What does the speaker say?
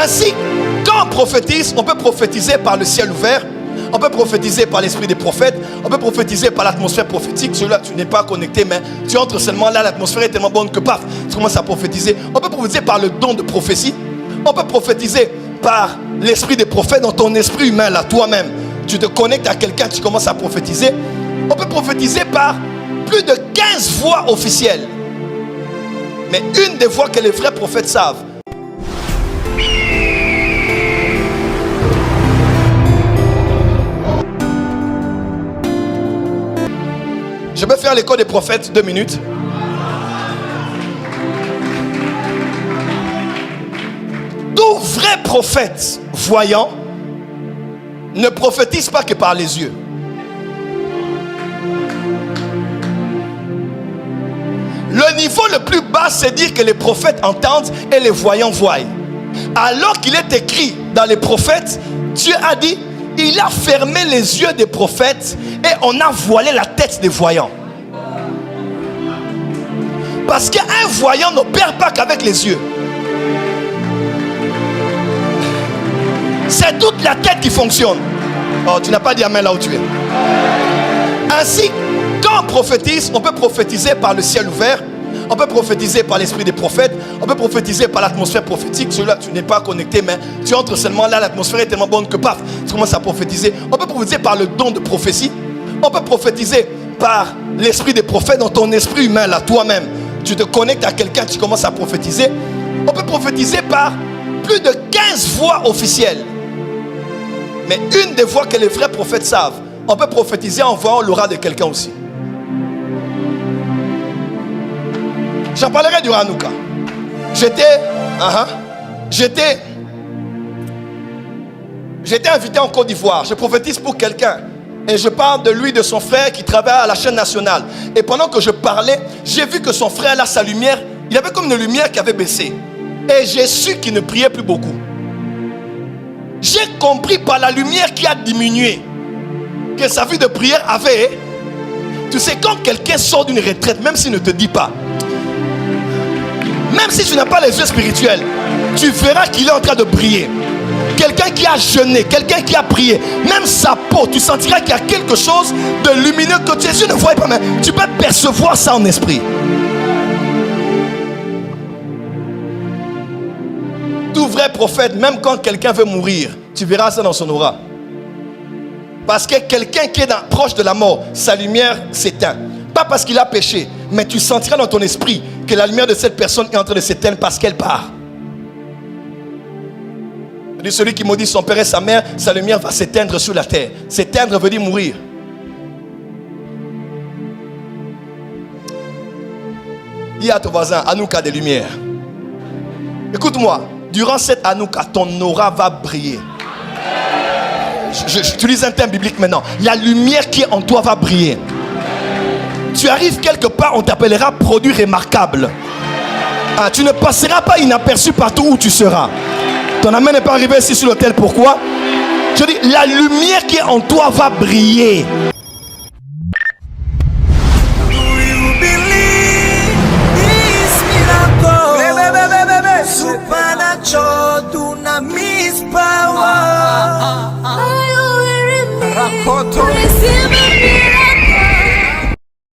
Ainsi, quand on prophétise, on peut prophétiser par le ciel ouvert, on peut prophétiser par l'esprit des prophètes, on peut prophétiser par l'atmosphère prophétique. Celui-là, tu n'es pas connecté, mais tu entres seulement là, l'atmosphère est tellement bonne que paf, tu commences à prophétiser. On peut prophétiser par le don de prophétie, on peut prophétiser par l'esprit des prophètes dans ton esprit humain, là, toi-même. Tu te connectes à quelqu'un, tu commences à prophétiser. On peut prophétiser par plus de 15 voix officielles. Mais une des voix que les vrais prophètes savent. Je vais faire l'écho des prophètes 2 minutes. Tout vrai prophète voyant ne prophétise pas que par les yeux. Le niveau le plus bas, c'est dire que les prophètes entendent et les voyants voient. Alors qu'il est écrit dans les prophètes, Dieu a dit, il a fermé les yeux des prophètes et on a voilé la tête des voyants. Parce qu'un voyant n'opère pas qu'avec les yeux. C'est toute la tête qui fonctionne. Oh, tu n'as pas dit amen là où tu es. Ainsi, quand on prophétise, on peut prophétiser par le ciel ouvert, on peut prophétiser par l'esprit des prophètes, on peut prophétiser par l'atmosphère prophétique. Celui-là, tu n'es pas connecté, mais tu entres seulement là, l'atmosphère est tellement bonne que paf, tu commences à prophétiser. On peut prophétiser par le don de prophétie, on peut prophétiser par l'esprit des prophètes dans ton esprit humain, là, toi-même. Tu te connectes à quelqu'un, tu commences à prophétiser. On peut prophétiser par plus de 15 voix officielles. Mais une des voix que les vrais prophètes savent, on peut prophétiser en voyant l'aura de quelqu'un aussi. J'en parlerai durant Hanouka. J'étais invité en Côte d'Ivoire. Je prophétise pour quelqu'un. Et je parle de lui, de son frère qui travaille à la chaîne nationale. Et pendant que je parlais, j'ai vu que son frère, là, sa lumière, il avait comme une lumière qui avait baissé. Et j'ai su qu'il ne priait plus beaucoup. J'ai compris par la lumière qui a diminué que sa vie de prière avait... Tu sais, quand quelqu'un sort d'une retraite, même s'il ne te dit pas, même si tu n'as pas les yeux spirituels, tu verras qu'il est en train de briller. Quelqu'un qui a jeûné, quelqu'un qui a prié, même sa peau, tu sentiras qu'il y a quelque chose de lumineux que tes yeux ne voient pas, mais tu peux percevoir ça en esprit. Tout vrai prophète, même quand quelqu'un veut mourir, tu verras ça dans son aura. Parce que quelqu'un qui est proche de la mort, sa lumière s'éteint. Pas parce qu'il a péché, mais tu sentiras dans ton esprit que la lumière de cette personne est en train de s'éteindre parce qu'elle part. Celui qui maudit son père et sa mère, sa lumière va s'éteindre sur la terre. S'éteindre veut dire mourir. Dis à ton voisin, Hanouka des lumières. Écoute-moi, durant cette Hanouka, ton aura va briller. J'utilise un terme biblique maintenant. La lumière qui est en toi va briller. Tu arrives quelque part, on t'appellera produit remarquable. Ah, tu ne passeras pas inaperçu partout où tu seras. Ton amen n'est pas arrivé ici sur l'autel. Pourquoi? Je dis, la lumière qui est en toi va briller.